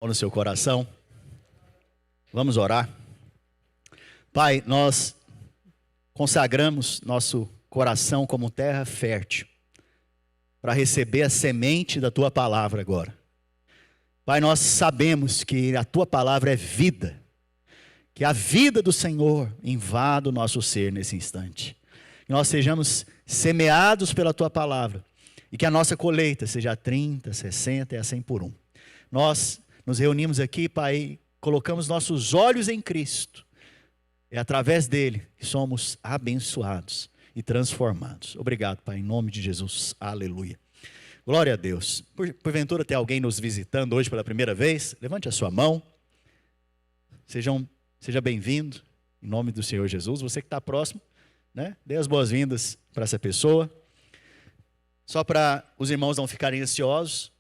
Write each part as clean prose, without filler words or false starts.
No seu coração, vamos orar. Pai, nós consagramos nosso coração como terra fértil para receber a semente da Tua palavra agora. Pai, nós sabemos que a Tua palavra é vida, que a vida do Senhor invada o nosso ser nesse instante. Que nós sejamos semeados pela Tua palavra e que a nossa colheita seja a 30, 60 e a 100 por 1. Nós nos reunimos aqui, Pai, colocamos nossos olhos em Cristo. É através dele que somos abençoados e transformados. Obrigado, Pai, em nome de Jesus. Aleluia. Glória a Deus. Porventura tem alguém nos visitando hoje pela primeira vez? Levante a sua mão. Seja bem-vindo, em nome do Senhor Jesus. Você que está próximo, né? Dê as boas-vindas para essa pessoa. Só para os irmãos não ficarem ansiosos.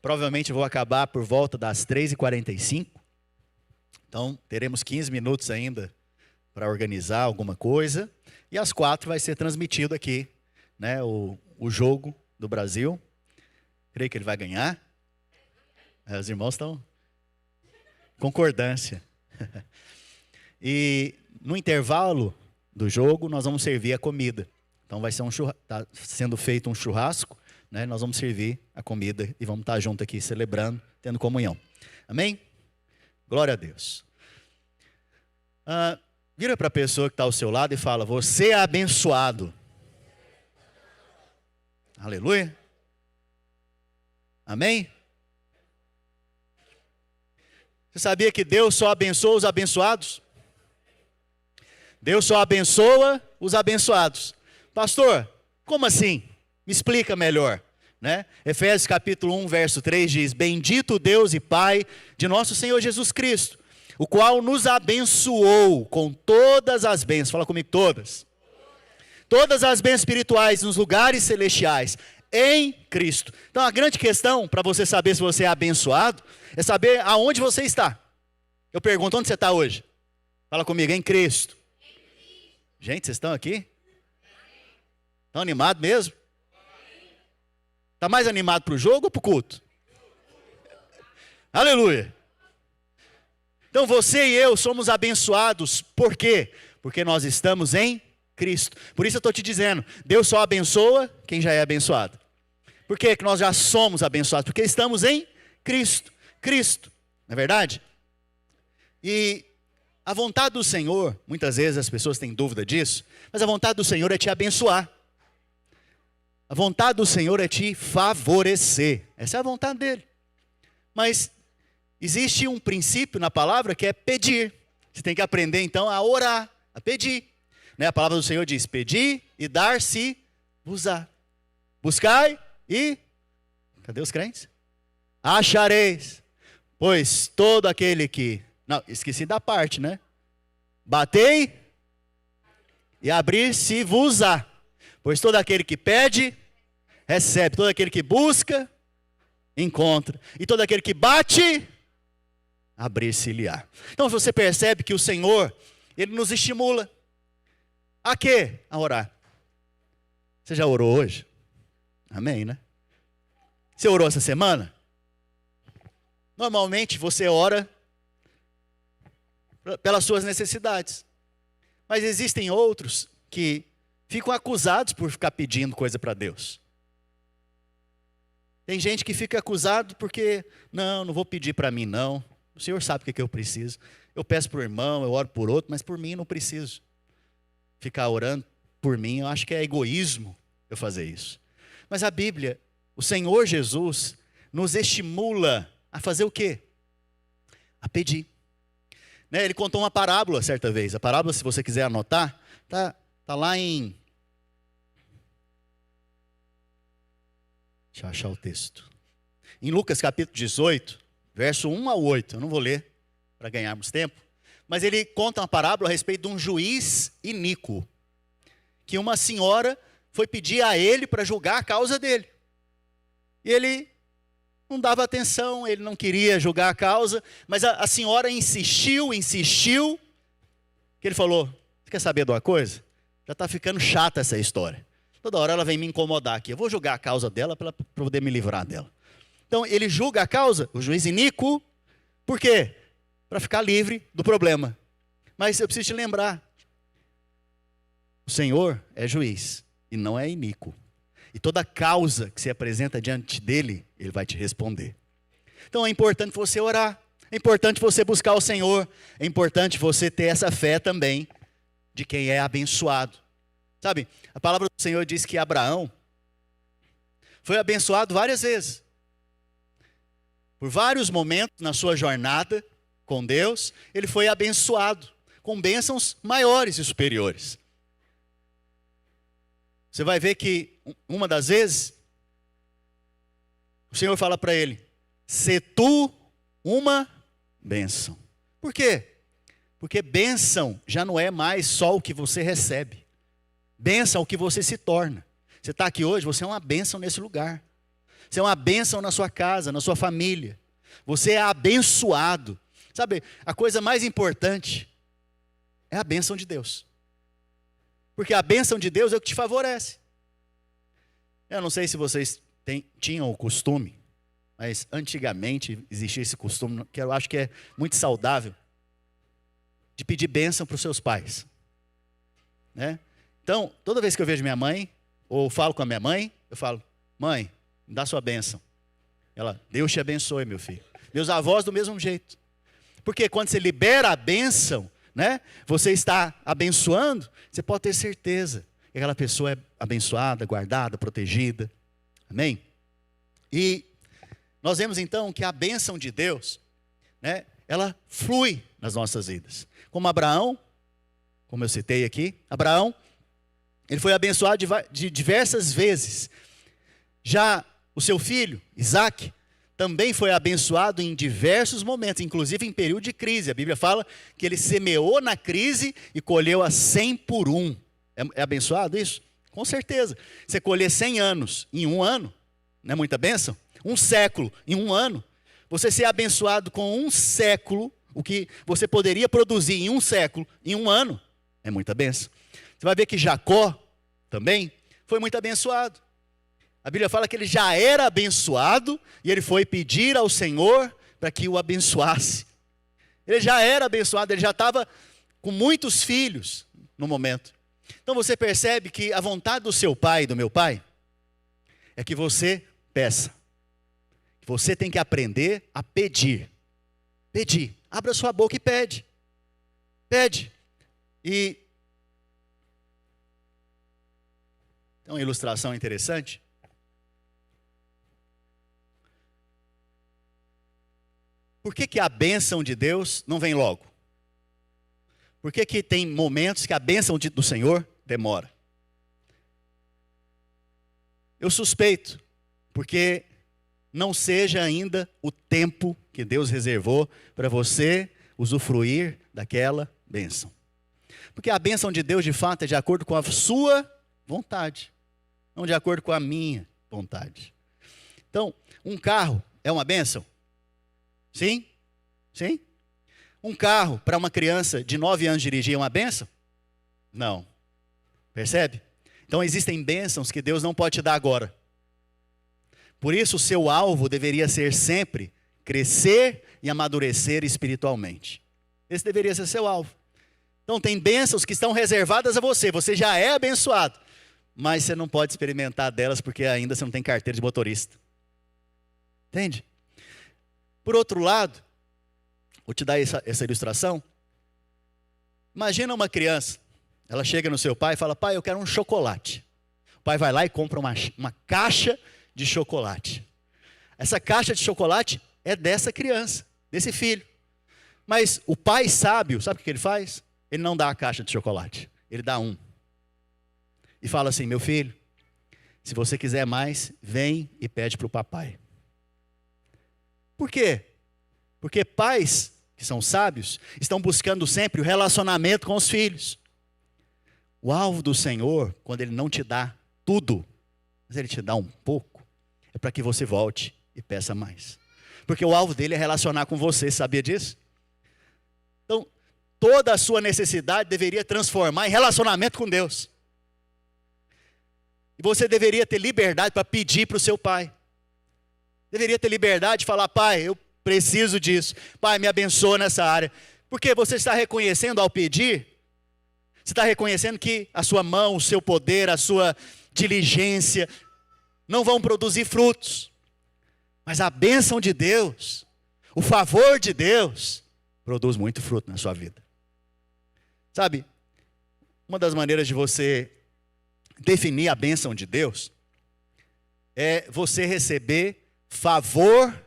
Provavelmente vou acabar por volta das 3h45. Então, teremos 15 minutos ainda para organizar alguma coisa. E às 4 vai ser transmitido aqui, né, o jogo do Brasil. Creio que ele vai ganhar. Os irmãos estão em concordância. E no intervalo do jogo, nós vamos servir a comida. Então, vai ser está sendo feito um churrasco. Né, nós vamos servir a comida e vamos estar juntos aqui celebrando, tendo comunhão. Amém? Glória a Deus. Vira para a pessoa que está ao seu lado e fala: você é abençoado. Aleluia. Amém? Você sabia que Deus só abençoa os abençoados? Deus só abençoa os abençoados. Pastor, como assim? Me explica melhor, né? Efésios capítulo 1, verso 3 diz: bendito Deus e Pai de nosso Senhor Jesus Cristo, o qual nos abençoou com todas as bênçãos. Fala comigo, todas. Todas as bênçãos espirituais nos lugares celestiais, em Cristo. Então a grande questão para você saber se você é abençoado, é saber aonde você está. Eu pergunto, onde você está hoje? Fala comigo, em Cristo. Gente, vocês estão aqui? Estão animados mesmo? Está mais animado para o jogo ou para o culto? Aleluia. Então você e eu somos abençoados. Por quê? Porque nós estamos em Cristo. Por isso eu estou te dizendo, Deus só abençoa quem já é abençoado. Por quê que nós já somos abençoados? Porque estamos em Cristo. Cristo, não é verdade? E a vontade do Senhor, muitas vezes as pessoas têm dúvida disso, mas a vontade do Senhor é te abençoar. A vontade do Senhor é te favorecer. Essa é a vontade dele. Mas existe um princípio na palavra que é pedir. Você tem que aprender então a orar, a pedir. Né? A palavra do Senhor diz: pedi e dar-se-vos-á. Buscai e... Cadê os crentes? Achareis. Pois todo aquele que... Não, esqueci da parte, né? Batei e abrir-se-vos-á. Pois todo aquele que pede, recebe. Todo aquele que busca, encontra. E todo aquele que bate, abrir-se-lhe-á. Então você percebe que o Senhor, Ele nos estimula. A quê? A orar. Você já orou hoje? Amém, né? Você orou essa semana? Normalmente você ora pelas suas necessidades. Mas existem outros que ficam acusados por ficar pedindo coisa para Deus. Tem gente que fica acusado porque, não vou pedir para mim não. O Senhor sabe o que eu preciso. Eu peço para o irmão, eu oro por outro, mas por mim não preciso. Ficar orando por mim, eu acho que é egoísmo eu fazer isso. Mas a Bíblia, o Senhor Jesus, nos estimula a fazer o quê? A pedir. Né? Ele contou uma parábola certa vez. A parábola, se você quiser anotar, está lá em... Deixa eu achar o texto. Em Lucas capítulo 18, verso 1 ao 8. Eu não vou ler para ganharmos tempo. Mas ele conta uma parábola a respeito de um juiz iníquo. Que uma senhora foi pedir a ele para julgar a causa dele. E ele não dava atenção, ele não queria julgar a causa. Mas a senhora insistiu. Que ele falou: você quer saber de uma coisa? Já está ficando chata essa história. Toda hora ela vem me incomodar aqui. Eu vou julgar a causa dela para poder me livrar dela. Então ele julga a causa, o juiz iníquo, por quê? Para ficar livre do problema. Mas eu preciso te lembrar, o Senhor é juiz e não é iníquo. E toda causa que se apresenta diante dele, ele vai te responder. Então é importante você orar, é importante você buscar o Senhor, é importante você ter essa fé também de quem é abençoado. Sabe, a palavra do Senhor diz que Abraão foi abençoado várias vezes. Por vários momentos na sua jornada com Deus, ele foi abençoado com bênçãos maiores e superiores. Você vai ver que uma das vezes, o Senhor fala para ele, "Se tu uma bênção." Por quê? Porque bênção já não é mais só o que você recebe. Bênção é o que você se torna. Você está aqui hoje, você é uma bênção nesse lugar. Você é uma bênção na sua casa, na sua família. Você é abençoado. Sabe, a coisa mais importante é a bênção de Deus. Porque a bênção de Deus é o que te favorece. Eu não sei se vocês tinham o costume, mas antigamente existia esse costume, que eu acho que é muito saudável, de pedir bênção para os seus pais. Né? Então, toda vez que eu vejo minha mãe, ou falo com a minha mãe, eu falo, "Mãe, me dá sua bênção." Ela, "Deus te abençoe, meu filho." Meus avós do mesmo jeito. Porque quando você libera a bênção, né, você está abençoando, você pode ter certeza que aquela pessoa é abençoada, guardada, protegida. Amém? E nós vemos então que a bênção de Deus, né, ela flui nas nossas vidas. Como Abraão, como eu citei aqui, Abraão, ele foi abençoado de diversas vezes. Já o seu filho, Isaac, também foi abençoado em diversos momentos, inclusive em período de crise. A Bíblia fala que ele semeou na crise e colheu a 100 por 1. É abençoado isso? Com certeza. Você colher 100 anos em um ano, não é muita bênção? Um século em um ano. Você ser abençoado com um século, o que você poderia produzir em um século, em um ano, é muita bênção. Você vai ver que Jacó também foi muito abençoado. A Bíblia fala que ele já era abençoado e ele foi pedir ao Senhor para que o abençoasse. Ele já era abençoado, ele já estava com muitos filhos no momento. Então você percebe que a vontade do seu pai e do meu pai é que você peça. Você tem que aprender a pedir. Pedir. Abra sua boca e pede. Pede. E tem uma ilustração interessante. Por que a bênção de Deus não vem logo? Por que tem momentos que a bênção do Senhor demora? Eu suspeito, porque não seja ainda o tempo que Deus reservou para você usufruir daquela bênção. Porque a bênção de Deus, de fato, é de acordo com a sua vontade, não de acordo com a minha vontade. Então, um carro é uma bênção? Sim? Sim? Um carro para uma criança de 9 anos dirigir é uma bênção? Não. Percebe? Então existem bênçãos que Deus não pode te dar agora. Por isso o seu alvo deveria ser sempre crescer e amadurecer espiritualmente. Esse deveria ser seu alvo. Então tem bênçãos que estão reservadas a você. Você já é abençoado. Mas você não pode experimentar delas porque ainda você não tem carteira de motorista. Entende? Por outro lado, vou te dar essa ilustração. Imagina uma criança, ela chega no seu pai e fala, pai, eu quero um chocolate. O pai vai lá e compra uma caixa de chocolate. Essa caixa de chocolate é dessa criança, desse filho. Mas o pai sábio, sabe o que ele faz? Ele não dá a caixa de chocolate, ele dá um. E fala assim, meu filho, se você quiser mais, vem e pede para o papai. Por quê? Porque pais que são sábios estão buscando sempre o relacionamento com os filhos. O alvo do Senhor, quando Ele não te dá tudo, mas Ele te dá um pouco, é para que você volte e peça mais. Porque o alvo dele é relacionar com você, sabia disso? Então, toda a sua necessidade deveria transformar em relacionamento com Deus. E você deveria ter liberdade para pedir para o seu pai. Deveria ter liberdade de falar: pai, eu preciso disso. Pai, me abençoa nessa área. Porque você está reconhecendo ao pedir, você está reconhecendo que a sua mão, o seu poder, a sua diligência não vão produzir frutos. Mas a bênção de Deus, o favor de Deus, produz muito fruto na sua vida. Sabe, uma das maneiras de você definir a bênção de Deus é você receber favor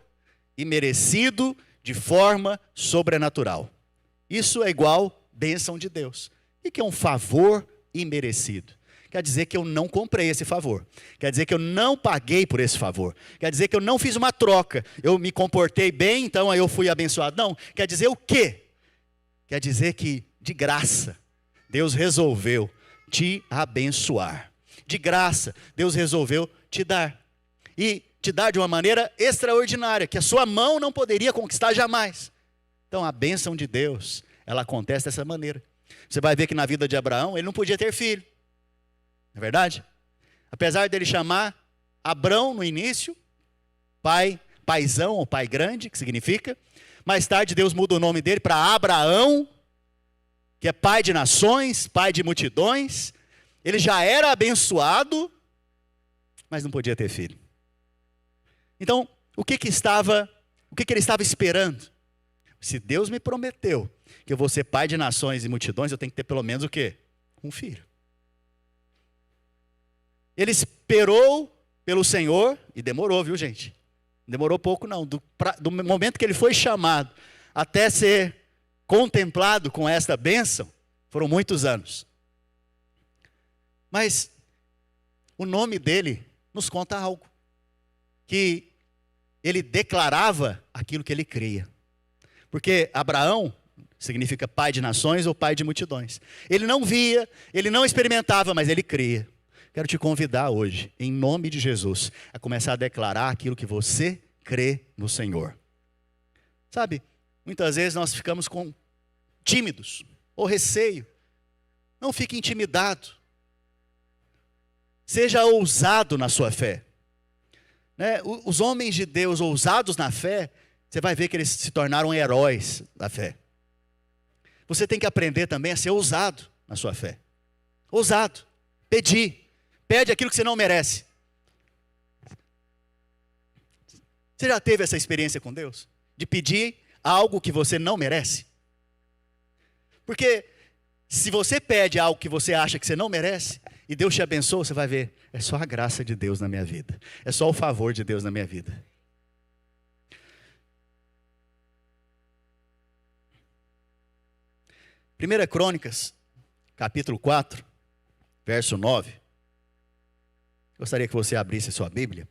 imerecido de forma sobrenatural. Isso é igual bênção de Deus. O que é um favor imerecido? Quer dizer que eu não comprei esse favor. Quer dizer que eu não paguei por esse favor. Quer dizer que eu não fiz uma troca. Eu me comportei bem, então aí eu fui abençoado. Não. Quer dizer o quê? Quer dizer que, de graça, Deus resolveu te abençoar. De graça, Deus resolveu te dar. E te dar de uma maneira extraordinária, que a sua mão não poderia conquistar jamais. Então a bênção de Deus, ela acontece dessa maneira. Você vai ver que na vida de Abraão, ele não podia ter filho. Não é verdade? Apesar dele chamar Abrão no início, paizão ou pai grande, que significa. Mais tarde Deus muda o nome dele para Abraão, que é pai de nações, pai de multidões. Ele já era abençoado, mas não podia ter filho. Então, o que ele estava esperando? Se Deus me prometeu que eu vou ser pai de nações e multidões, eu tenho que ter pelo menos o quê? Um filho. Ele esperou pelo Senhor, e demorou, viu, gente? Demorou pouco não, do momento que ele foi chamado até ser contemplado com esta bênção, foram muitos anos. Mas o nome dele nos conta algo, que ele declarava aquilo que ele cria. Porque Abraão significa pai de nações ou pai de multidões. Ele não via, ele não experimentava, mas ele cria. Quero te convidar hoje, em nome de Jesus, a começar a declarar aquilo que você crê no Senhor. Sabe, muitas vezes nós ficamos tímidos ou receio. Não fique intimidado. Seja ousado na sua fé. Né? Os homens de Deus ousados na fé, você vai ver que eles se tornaram heróis da fé. Você tem que aprender também a ser ousado na sua fé. Ousado. Pedir. Pede aquilo que você não merece. Você já teve essa experiência com Deus? De pedir algo que você não merece? Porque se você pede algo que você acha que você não merece, e Deus te abençoa, você vai ver, é só a graça de Deus na minha vida. É só o favor de Deus na minha vida. Primeira Crônicas, capítulo 4, verso 9. Gostaria que você abrisse a sua Bíblia.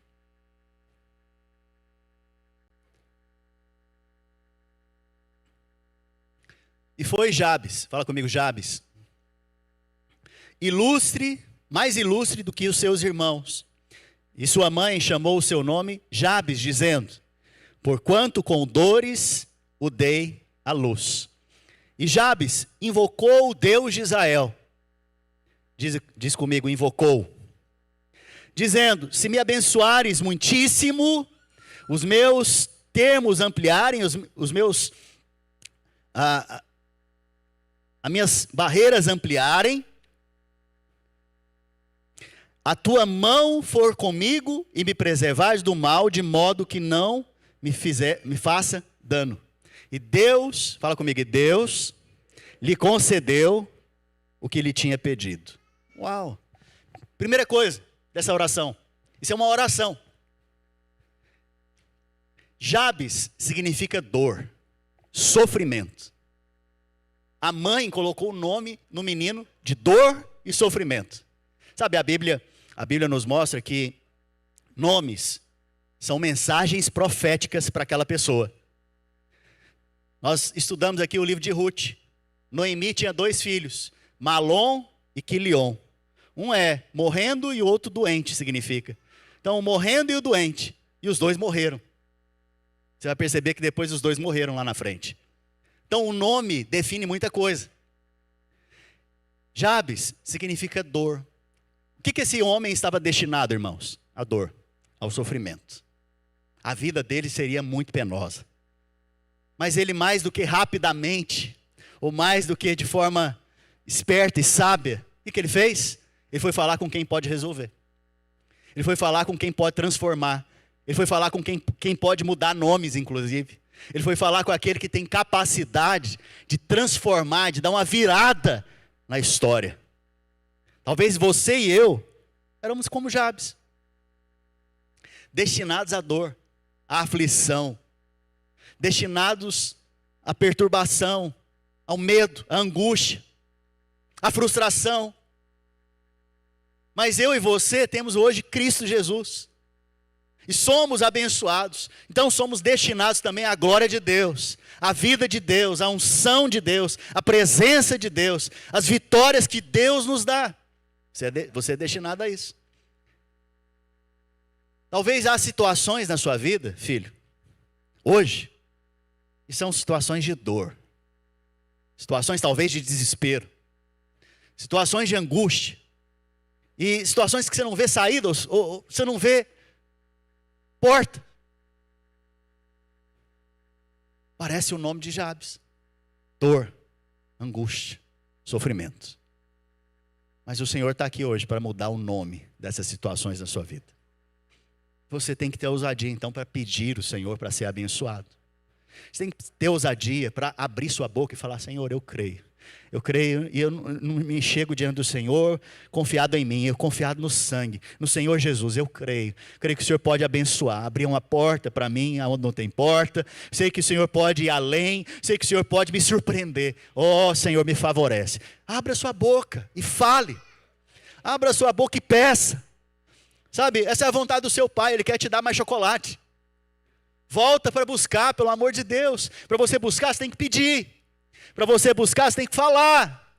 E foi Jabes, fala comigo, Jabes, mais ilustre do que os seus irmãos. E sua mãe chamou o seu nome Jabes, dizendo: porquanto com dores o dei à luz. E Jabes invocou o Deus de Israel. Diz comigo, invocou. Dizendo: se me abençoares muitíssimo, os meus termos ampliarem, as minhas barreiras ampliarem, a tua mão for comigo e me preservares do mal, de modo que não me faça dano. E Deus, fala comigo, e Deus lhe concedeu o que lhe tinha pedido. Uau! Primeira coisa dessa oração, isso é uma oração. Jabes significa dor, sofrimento. A mãe colocou o nome no menino de dor e sofrimento. Sabe, a Bíblia nos mostra que nomes são mensagens proféticas para aquela pessoa. Nós estudamos aqui o livro de Ruth. Noemi tinha 2 filhos, Malom e Quilion. Um é morrendo e o outro doente, significa. Então, o morrendo e o doente. E os 2 morreram. Você vai perceber que depois os 2 morreram lá na frente. Então, o nome define muita coisa. Jabes significa dor. O que esse homem estava destinado, irmãos? A dor, ao sofrimento. a vida dele seria muito penosa. Mas ele, mais do que rapidamente, ou mais do que de forma esperta e sábia, o que ele fez? Ele foi falar com quem pode resolver. Ele foi falar com quem pode transformar. Ele foi falar com quem pode mudar nomes, inclusive. Ele foi falar com aquele que tem capacidade de transformar, de dar uma virada na história. Talvez você e eu éramos como Jabes, destinados à dor, à aflição, destinados à perturbação, ao medo, à angústia, à frustração. Mas eu e você temos hoje Cristo Jesus. E somos abençoados. Então somos destinados também à glória de Deus, à vida de Deus, à unção de Deus, à presença de Deus, às vitórias que Deus nos dá. Você é destinado a isso. Talvez há situações na sua vida, filho, hoje, que são situações de dor. Situações talvez de desespero. Situações de angústia. E situações que você não vê saída, ou você não vê porta. Parece o nome de Jabes. Dor, angústia, sofrimento. Mas o Senhor está aqui hoje para mudar o nome dessas situações na sua vida. Você tem que ter ousadia então para pedir o Senhor para ser abençoado. Você tem que ter ousadia para abrir sua boca e falar: Senhor, eu creio. Eu creio e eu não me chego diante do Senhor confiado em mim, eu confiado no sangue, no Senhor Jesus. Eu creio que o Senhor pode abençoar, abrir uma porta para mim onde não tem porta. Sei que o Senhor pode ir além, sei que o Senhor pode me surpreender. Oh, Senhor, me favorece. Abra sua boca e fale. Abra sua boca e peça. Sabe, essa é a vontade do seu pai, ele quer te dar mais chocolate. Volta para buscar, pelo amor de Deus. Para você buscar, você tem que pedir. Para você buscar, você tem que falar.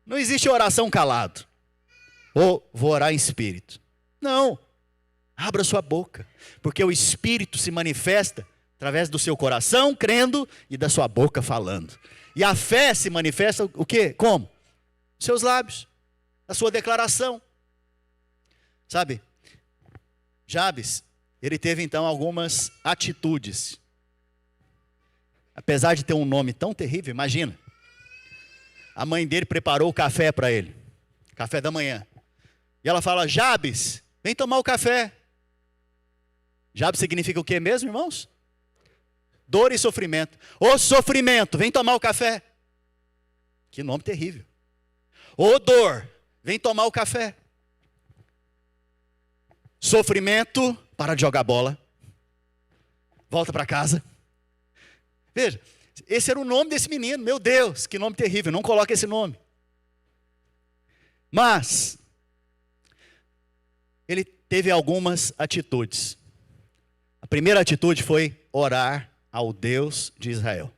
Não existe oração calado. Ou vou orar em espírito. Não. Abra sua boca. Porque o espírito se manifesta através do seu coração crendo e da sua boca falando. E a fé se manifesta o quê? Como? Seus lábios. A sua declaração. Sabe? Jabes, ele teve então algumas atitudes. Apesar de ter um nome tão terrível, imagina. A mãe dele preparou o café para ele. Café da manhã. E ela fala: Jabes, vem tomar o café. Jabes significa o que mesmo, irmãos? Dor e sofrimento. Ô sofrimento, vem tomar o café. Que nome terrível. Ô dor, vem tomar o café. Sofrimento, para de jogar bola. Volta para casa. Veja, esse era o nome desse menino. Meu Deus, que nome terrível. Não coloque esse nome. Mas ele teve algumas atitudes. A primeira atitude foi orar ao Deus de Israel.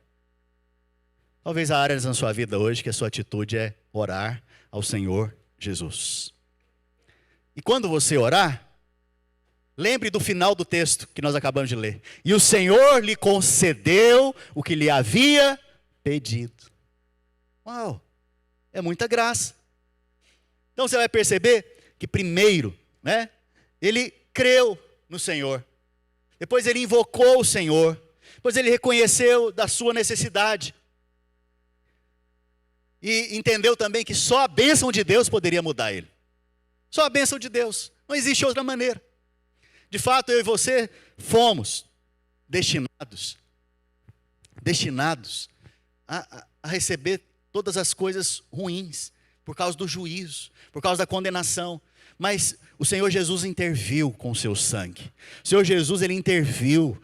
Talvez há áreas na sua vida hoje que a sua atitude é orar ao Senhor Jesus. E quando você orar, lembre do final do texto que nós acabamos de ler. E o Senhor lhe concedeu o que lhe havia pedido. Uau, é muita graça. Então você vai perceber que primeiro, ele creu no Senhor. Depois ele invocou o Senhor. Depois ele reconheceu da sua necessidade. E entendeu também que só a bênção de Deus poderia mudar ele. Só a bênção de Deus. Não existe outra maneira. De fato, eu e você fomos destinados a receber todas as coisas ruins, por causa do juízo, por causa da condenação. Mas o Senhor Jesus interviu com o seu sangue. O Senhor Jesus, ele interviu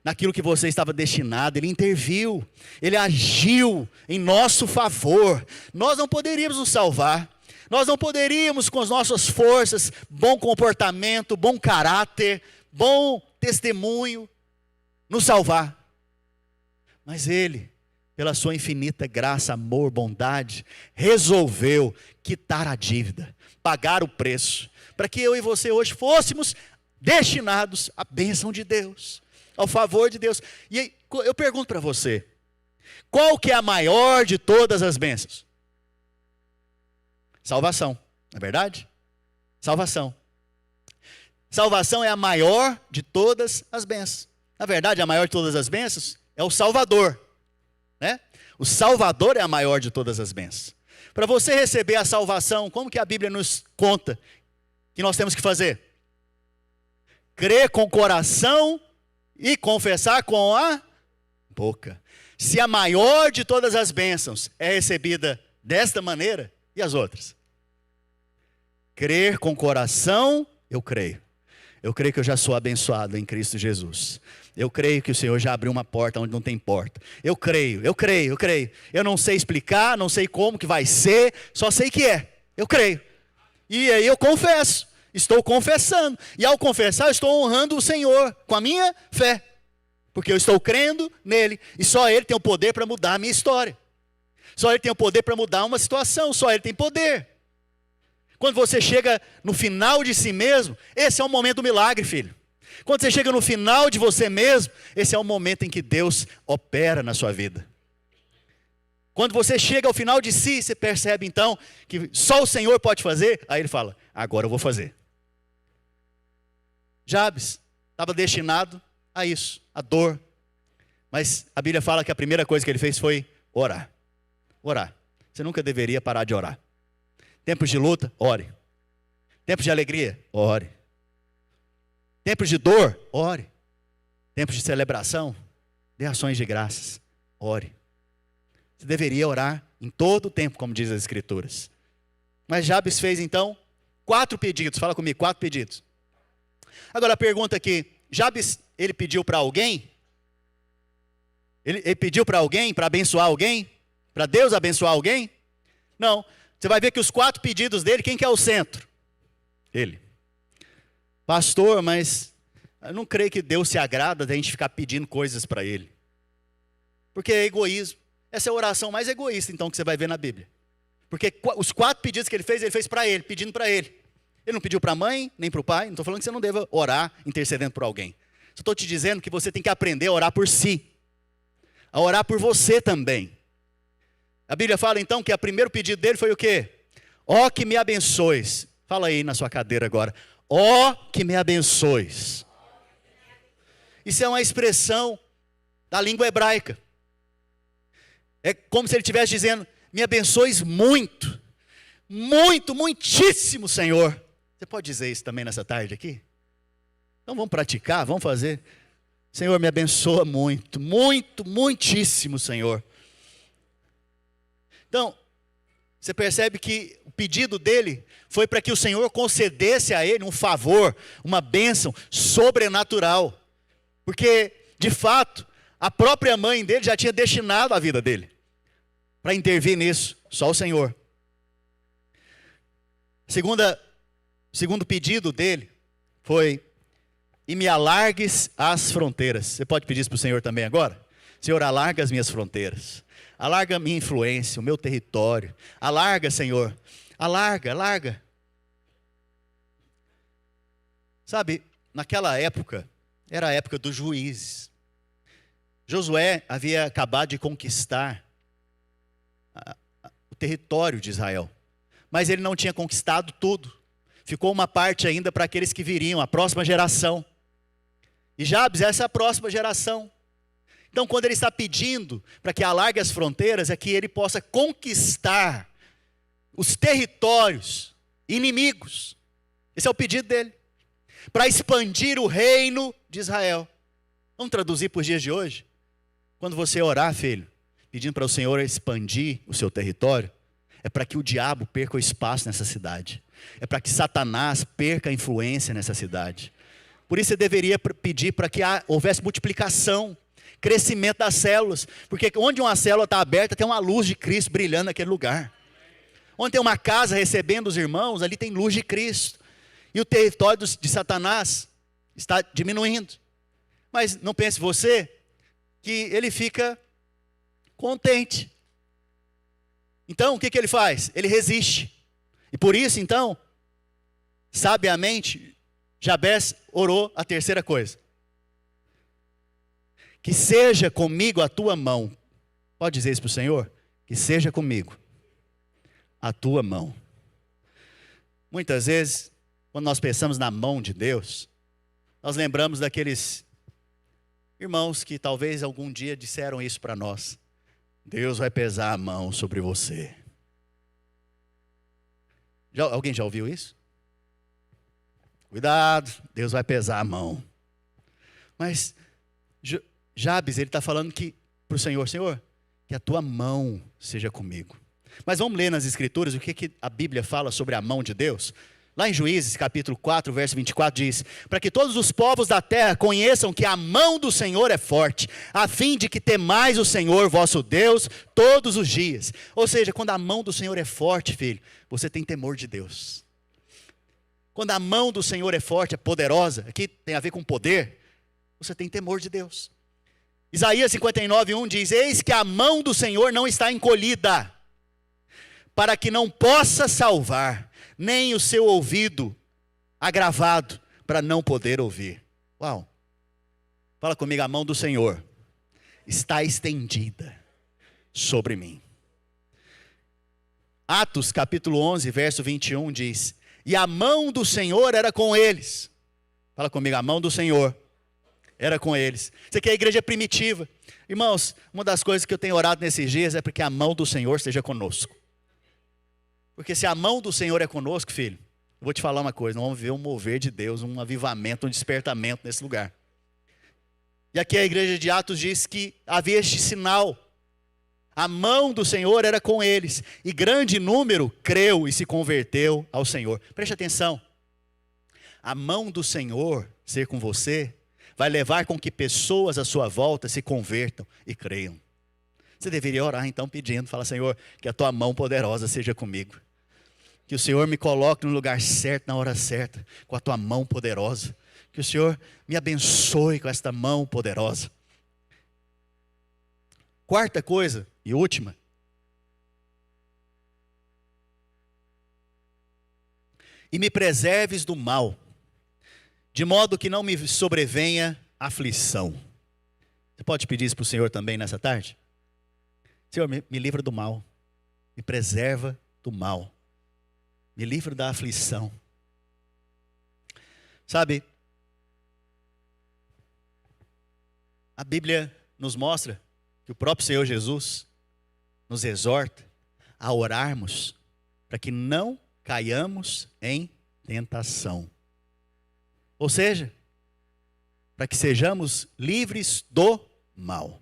naquilo que você estava destinado, ele interviu, ele agiu em nosso favor. Nós não poderíamos nos salvar. Nós não poderíamos, com as nossas forças, bom comportamento, bom caráter, bom testemunho, nos salvar. Mas Ele, pela sua infinita graça, amor, bondade, resolveu quitar a dívida, pagar o preço, para que eu e você hoje fôssemos destinados à bênção de Deus, ao favor de Deus. E aí, eu pergunto para você, qual que é a maior de todas as bênçãos? Salvação, não é verdade? Salvação. Salvação é a maior de todas as bênçãos. Na verdade, a maior de todas as bênçãos é o Salvador, né? O Salvador é a maior de todas as bênçãos. Para você receber a salvação, como que a Bíblia nos conta que nós temos que fazer? Crer com o coração e confessar com a boca. Se a maior de todas as bênçãos é recebida desta maneira, e as outras? Crer com o coração, eu creio. Eu creio que eu já sou abençoado em Cristo Jesus. Eu creio que o Senhor já abriu uma porta onde não tem porta. Eu creio. Eu não sei explicar, não sei como que vai ser, só sei que é. Eu creio. E aí eu confesso. Estou confessando. E ao confessar, eu estou honrando o Senhor com a minha fé. Porque eu estou crendo nele. E só Ele tem o poder para mudar a minha história. Só Ele tem o poder para mudar uma situação. Só Ele tem poder. Quando você chega no final de si mesmo, esse é o momento do milagre, filho. Quando você chega no final de você mesmo, esse é o momento em que Deus opera na sua vida. Quando você chega ao final de si, você percebe então que só o Senhor pode fazer. Aí Ele fala, agora eu vou fazer. Jabes estava destinado a isso, a dor. Mas a Bíblia fala que a primeira coisa que ele fez foi orar. Orar. Você nunca deveria parar de orar. Tempos de luta, ore. Tempos de alegria, ore. Tempos de dor, ore. Tempos de celebração, dê ações de graças, ore. Você deveria orar em todo o tempo, como diz as Escrituras. Mas Jabes fez então 4 pedidos. Fala comigo, 4 pedidos. Agora a pergunta aqui, Jabes, ele pediu para alguém? Ele pediu para alguém, para abençoar alguém? Para Deus abençoar alguém? Não. Você vai ver que os 4 pedidos dele, quem que é o centro? Ele. Pastor, mas eu não creio que Deus se agrada da gente ficar pedindo coisas para Ele. Porque é egoísmo. Essa é a oração mais egoísta, então, que você vai ver na Bíblia. Porque os 4 pedidos que ele fez para Ele, pedindo para Ele. Ele não pediu para a mãe, nem para o pai. Não estou falando que você não deva orar intercedendo por alguém. Só estou te dizendo que você tem que aprender a orar por si. A orar por você também. A Bíblia fala então que o primeiro pedido dele foi o quê? Ó que me abençoes. Fala aí na sua cadeira agora. Ó que me abençoes. Isso é uma expressão da língua hebraica. É como se ele estivesse dizendo, me abençoes muito. Muito, muitíssimo, Senhor. Você pode dizer isso também nessa tarde aqui? Então vamos praticar, vamos fazer. Senhor, me abençoa muito, muito, muitíssimo, Senhor. Então, você percebe que o pedido dele foi para que o Senhor concedesse a ele um favor, uma bênção sobrenatural. Porque, de fato, a própria mãe dele já tinha destinado a vida dele para intervir nisso, só o Senhor. Segundo pedido dele foi, e me alargues as fronteiras. Você pode pedir isso para o Senhor também agora? Senhor, alarga as minhas fronteiras. Alarga a minha influência, o meu território. Alarga, Senhor. Alarga. Sabe, naquela época, era a época dos juízes. Josué havia acabado de conquistar o território de Israel. Mas ele não tinha conquistado tudo. Ficou uma parte ainda para aqueles que viriam, a próxima geração. E Jabes, essa é a próxima geração. Então, quando ele está pedindo para que alargue as fronteiras, é que ele possa conquistar os territórios inimigos. Esse é o pedido dele. Para expandir o reino de Israel. Vamos traduzir para os dias de hoje? Quando você orar, filho, pedindo para o Senhor expandir o seu território, é para que o diabo perca o espaço nessa cidade. É para que Satanás perca a influência nessa cidade. Por isso você deveria pedir para que houvesse multiplicação, crescimento das células, porque onde uma célula está aberta, tem uma luz de Cristo brilhando naquele lugar. Onde tem uma casa recebendo os irmãos, ali tem luz de Cristo. E o território de Satanás está diminuindo. Mas não pense você que ele fica contente. Então, o que ele faz? Ele resiste. E por isso, então, sabiamente, Jabes orou a terceira coisa. Que seja comigo a tua mão. Pode dizer isso para o Senhor? Que seja comigo a tua mão. Muitas vezes, Quando nós pensamos na mão de Deus, nós lembramos daqueles irmãos que talvez algum dia disseram isso para nós. Deus vai pesar a mão sobre você. Alguém já ouviu isso? Cuidado, Deus vai pesar a mão. Mas Jabes, ele está falando para o Senhor, Senhor, que a tua mão seja comigo. Mas vamos ler nas Escrituras o que a Bíblia fala sobre a mão de Deus. Lá em Juízes, capítulo 4, verso 24, diz: para que todos os povos da terra conheçam que a mão do Senhor é forte, a fim de que temais o Senhor vosso Deus todos os dias. Ou seja, quando a mão do Senhor é forte, filho, você tem temor de Deus. Quando a mão do Senhor é forte, é poderosa, aqui tem a ver com poder, você tem temor de Deus. Isaías 59:1 diz: eis que a mão do Senhor não está encolhida, para que não possa salvar, nem o seu ouvido agravado, para não poder ouvir. Uau! Fala comigo, a mão do Senhor está estendida sobre mim. Atos capítulo 11, verso 21 diz: e a mão do Senhor era com eles. Fala comigo, a mão do Senhor era com eles. Isso aqui é a igreja primitiva. Irmãos, uma das coisas que eu tenho orado nesses dias é porque a mão do Senhor esteja conosco. Porque se a mão do Senhor é conosco, filho, eu vou te falar uma coisa, nós vamos ver um mover de Deus, um avivamento, um despertamento nesse lugar. E aqui a igreja de Atos diz que havia este sinal. A mão do Senhor era com eles, e grande número creu e se converteu ao Senhor. Preste atenção, a mão do Senhor ser com você, vai levar com que pessoas à sua volta se convertam e creiam. Você deveria orar então pedindo, fala: Senhor, que a tua mão poderosa seja comigo. Que o Senhor me coloque no lugar certo, na hora certa, com a tua mão poderosa. Que o Senhor me abençoe com esta mão poderosa. Quarta coisa e última. E me preserves do mal, de modo que não me sobrevenha aflição. Você pode pedir isso para o Senhor também nessa tarde? Senhor, me livra do mal, me preserva do mal, me livra da aflição. Sabe, a Bíblia nos mostra que o próprio Senhor Jesus nos exorta a orarmos para que não caiamos em tentação. Ou seja, para que sejamos livres do mal.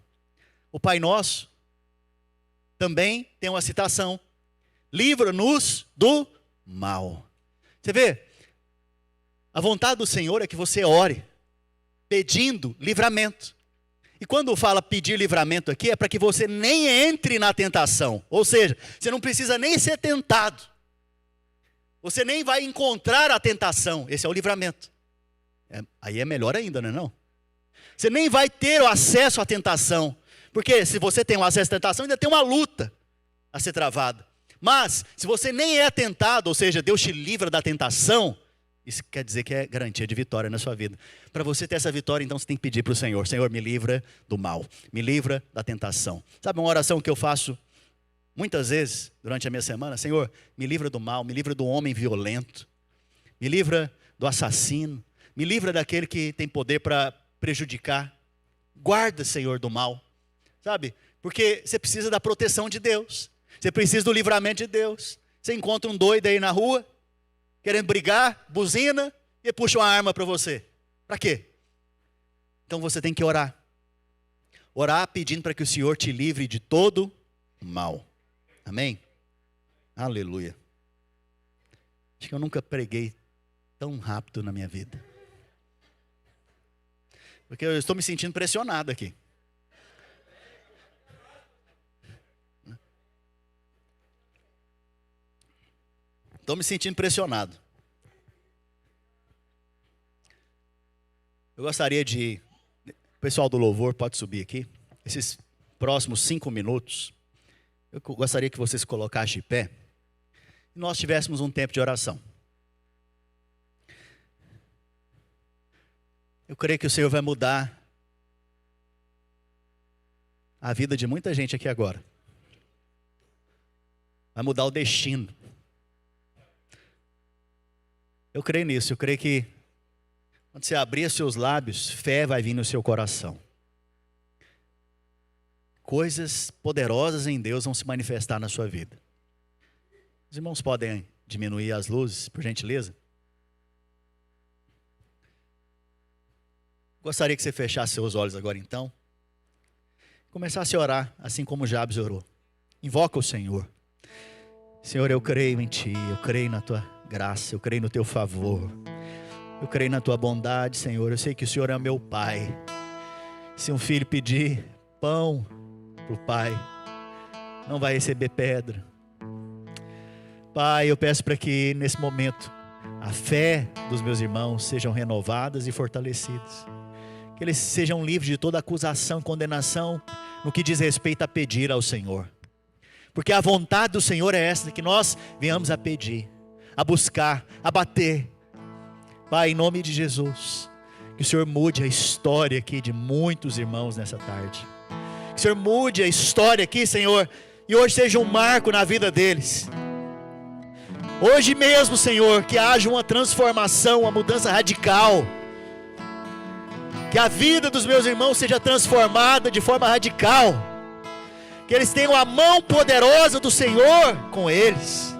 O Pai Nosso também tem uma citação: livra-nos do mal. Você vê, a vontade do Senhor é que você ore, pedindo livramento. E quando fala pedir livramento aqui, é para que você nem entre na tentação. Ou seja, você não precisa nem ser tentado. Você nem vai encontrar a tentação. Esse é o livramento. Aí é melhor ainda, não é não? Você nem vai ter o acesso à tentação. Porque se você tem o acesso à tentação, ainda tem uma luta a ser travada. Mas, se você nem é tentado, ou seja, Deus te livra da tentação, isso quer dizer que é garantia de vitória na sua vida. Para você ter essa vitória, então você tem que pedir para o Senhor: Senhor, me livra do mal, me livra da tentação. Sabe uma oração que eu faço muitas vezes durante a minha semana? Senhor, me livra do mal, me livra do homem violento, me livra do assassino, me livra daquele que tem poder para prejudicar. Guarda, Senhor, do mal. Sabe? Porque você precisa da proteção de Deus. Você precisa do livramento de Deus. Você encontra um doido aí na rua, querendo brigar, buzina, e puxa uma arma para você. Para quê? Então você tem que orar. Orar pedindo para que o Senhor te livre de todo mal. Amém? Aleluia. Acho que eu nunca preguei tão rápido na minha vida. Porque eu estou me sentindo pressionado aqui. Estou me sentindo pressionado. Eu gostaria de... O pessoal do louvor pode subir aqui. Esses próximos 5 minutos, eu gostaria que vocês colocassem de pé e nós tivéssemos um tempo de oração. Eu creio que o Senhor vai mudar a vida de muita gente aqui agora. Vai mudar o destino. Eu creio nisso, eu creio que quando você abrir seus lábios, fé vai vir no seu coração. Coisas poderosas em Deus vão se manifestar na sua vida. Os irmãos podem diminuir as luzes, por gentileza? Gostaria que você fechasse seus olhos agora então. Começasse a orar, assim como Jabes orou. Invoca o Senhor. Senhor, eu creio em Ti, eu creio na Tua graça, eu creio no Teu favor. Eu creio na Tua bondade, Senhor. Eu sei que o Senhor é meu Pai. Se um filho pedir pão para o Pai, não vai receber pedra. Pai, eu peço para que nesse momento a fé dos meus irmãos sejam renovadas e fortalecidas. Que eles sejam livres de toda acusação e condenação no que diz respeito a pedir ao Senhor. Porque a vontade do Senhor é essa, que nós venhamos a pedir, a buscar, a bater. Pai, em nome de Jesus, que o Senhor mude a história aqui de muitos irmãos nessa tarde. Que o Senhor mude a história aqui, Senhor, e hoje seja um marco na vida deles. Hoje mesmo, Senhor, que haja uma transformação, uma mudança radical. Que a vida dos meus irmãos seja transformada de forma radical. Que eles tenham a mão poderosa do Senhor com eles.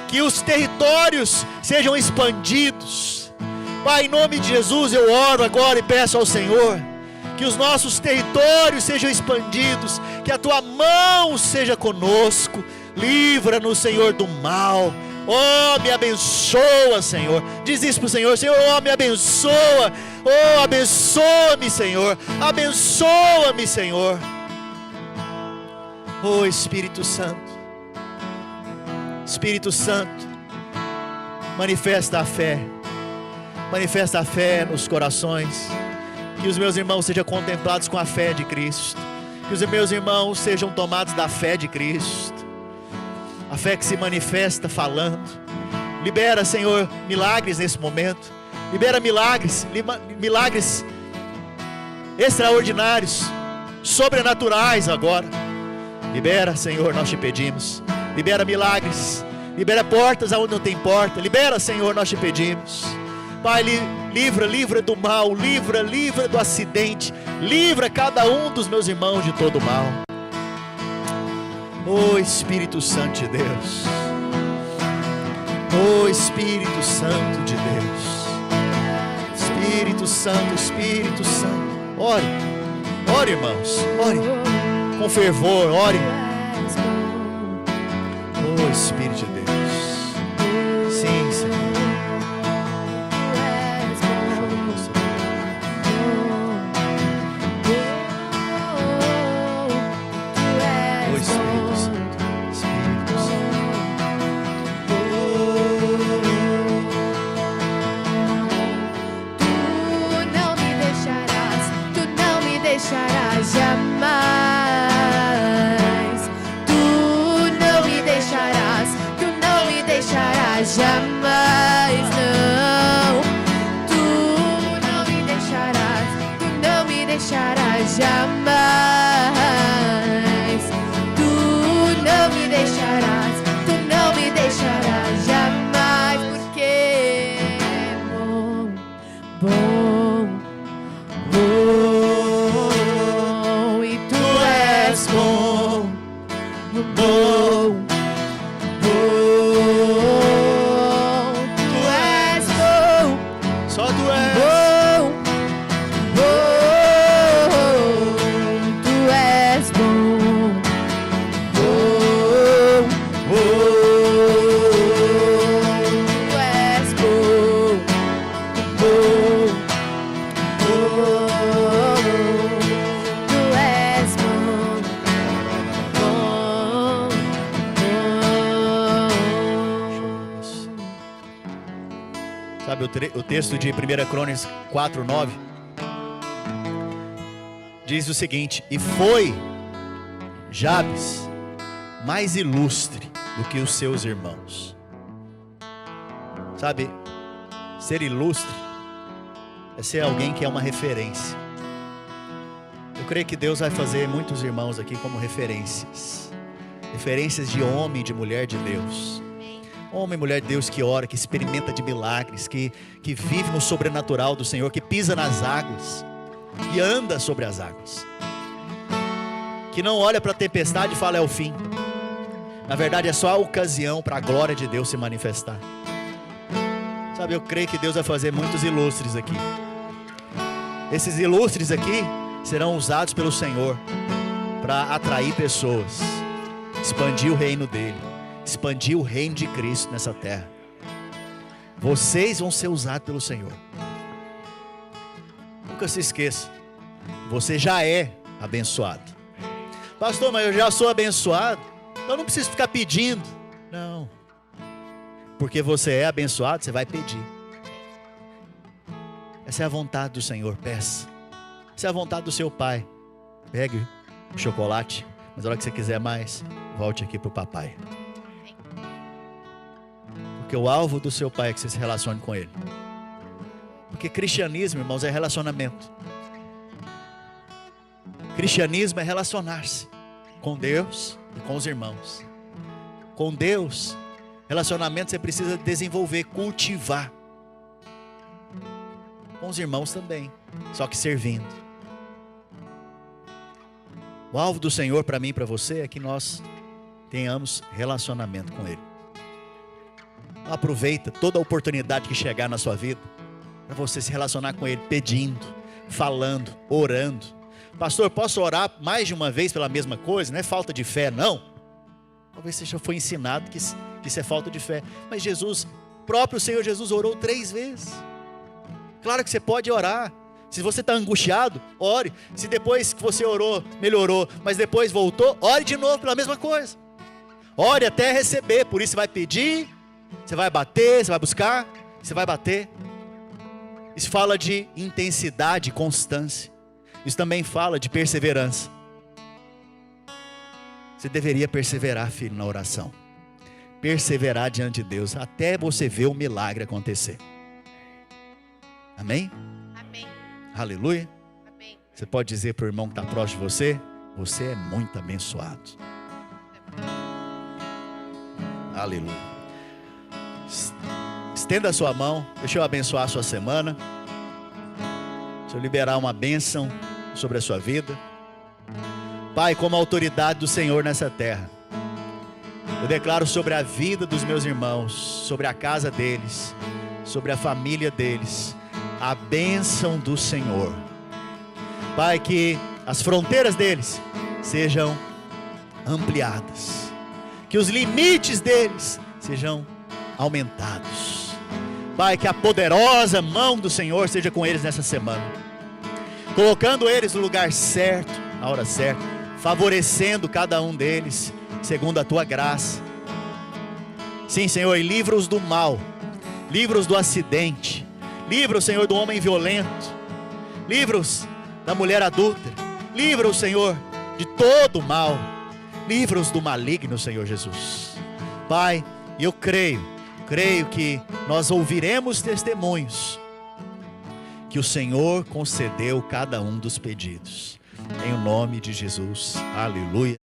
Que os territórios sejam expandidos. Pai, em nome de Jesus eu oro agora e peço ao Senhor que os nossos territórios sejam expandidos. Que a Tua mão seja conosco. Livra-nos, Senhor, do mal. Oh, me abençoa, Senhor. Diz isso para o Senhor. Senhor, oh, me abençoa. Oh, abençoa-me, Senhor. Abençoa-me, Senhor. Oh, Espírito Santo. Espírito Santo, manifesta a fé. Manifesta a fé nos corações. Que os meus irmãos sejam contemplados com a fé de Cristo. Que os meus irmãos sejam tomados da fé de Cristo. A fé que se manifesta falando. Libera, Senhor, milagres nesse momento. Libera milagres extraordinários, sobrenaturais agora. Libera, Senhor, nós te pedimos. Libera milagres. Libera portas aonde não tem porta. Libera, Senhor, nós te pedimos. Pai, livra do mal. Livra do acidente. Livra cada um dos meus irmãos de todo mal. Oh, Espírito Santo de Deus. Oh, Espírito Santo de Deus. Espírito Santo, Espírito Santo. Ore, ore, irmãos, ore com fervor, ore. Oh, Espírito de Deus. Sim, Senhor. Jamais não, tu não me deixarás, tu não me deixarás jamais, tu não me deixarás, tu não me deixarás jamais, porque é bom, bom, bom, e tu és bom, bom. O texto de 1 Crônicas 4:9 diz o seguinte: e foi Jabes mais ilustre do que os seus irmãos. Sabe, ser ilustre é ser alguém que é uma referência. Eu creio que Deus vai fazer muitos irmãos aqui como referências de homem e de mulher de Deus. Homem e mulher de Deus que ora, que experimenta de milagres, que vive no sobrenatural do Senhor, que pisa nas águas, que anda sobre as águas, que não olha para a tempestade e fala é o fim. Na verdade é só a ocasião para a glória de Deus se manifestar. Sabe, eu creio que Deus vai fazer muitos ilustres aqui. Esses ilustres aqui serão usados pelo Senhor para atrair pessoas, expandir o reino dele, expandir o reino de Cristo nessa terra. Vocês vão ser usados pelo Senhor. Nunca se esqueça, você já é abençoado. Pastor, mas eu já sou abençoado, então não preciso ficar pedindo. Não, porque você é abençoado, você vai pedir. Essa é a vontade do Senhor, peça. Essa é a vontade do seu pai. Pegue o chocolate, mas na hora que você quiser mais, volte aqui para o papai. Porque o alvo do seu pai é que você se relacione com ele. Porque cristianismo, irmãos, é relacionamento. Cristianismo é relacionar-se com Deus e com os irmãos. Com Deus, relacionamento você precisa desenvolver, cultivar. Com os irmãos também, só que servindo. O alvo do Senhor para mim e para você é que nós tenhamos relacionamento com Ele. Aproveita toda a oportunidade que chegar na sua vida para você se relacionar com Ele, pedindo, falando, orando. Pastor, posso orar mais de uma vez pela mesma coisa? Não é falta de fé, não. Talvez você já foi ensinado que isso é falta de fé. Mas Jesus, próprio Senhor Jesus orou 3 vezes. Claro que você pode orar. Se você está angustiado, ore. Se depois que você orou, melhorou, mas depois voltou, ore de novo pela mesma coisa. Ore até receber. Por isso você vai pedir, você vai bater, você vai buscar, você vai bater. Isso fala de intensidade e constância. Isso também fala de perseverança. Você deveria perseverar, filho, na oração. Perseverar diante de Deus até você ver o milagre acontecer. Amém? Amém. Aleluia. Amém. Você pode dizer para o irmão que está próximo de você: você é muito abençoado. Aleluia. Estenda a sua mão. Deixa eu abençoar a sua semana. Deixa eu liberar uma bênção sobre a sua vida. Pai, como autoridade do Senhor nessa terra, eu declaro sobre a vida dos meus irmãos, sobre a casa deles, sobre a família deles, a bênção do Senhor. Pai, que as fronteiras deles sejam ampliadas, que os limites deles sejam aumentados. Pai, que a poderosa mão do Senhor seja com eles nessa semana, colocando eles no lugar certo, na hora certa, favorecendo cada um deles, segundo a tua graça. Sim, Senhor, e livra-os do mal, livra-os do acidente, livra-os, Senhor, do homem violento, livra-os da mulher adúltera, livra-os, Senhor, de todo o mal, livra-os do maligno, Senhor Jesus. Pai, eu creio que nós ouviremos testemunhos que o Senhor concedeu cada um dos pedidos. Em o nome de Jesus, aleluia.